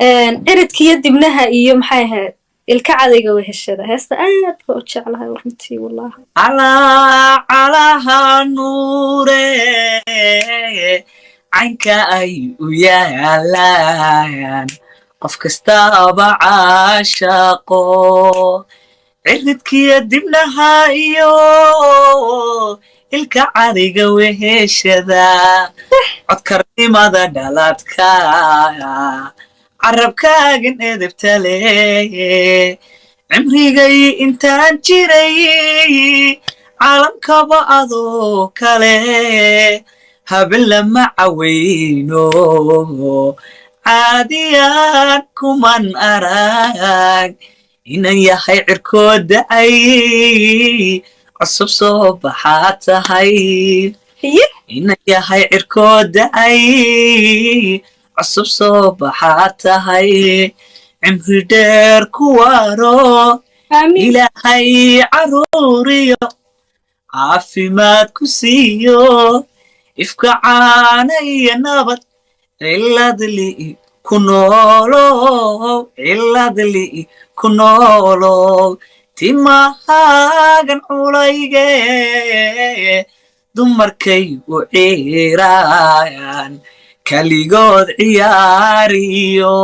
eridka iyo dibnaha iyo maxay ahayd ilka cadayga weheshada heesta aad baa u jeclahay runtii wallahi calaha nuure caynka ay u yaalaan qof kastaba caashaqo ciridkiyo dibnaha iyo ilka cadayga weheshada codkarnimada dhaladka carabkaagan edebta leh cimrigay intaan jiray caalamkaba adoo kale haben lama cawayno caadiyaan kuman arag inan yahay cirkoo da'ay cusub soo baxaa tahay inan yahay cirkoo da'ay cusub soo baxaa tahay cimri dheer ku waaro ilaahay caruuriyo caafimaad ku siiyo ifka caana iyo nabad ciladli ku noolow timahaagan culayge dumarkay u ciirayaan kaligood ciyaariyo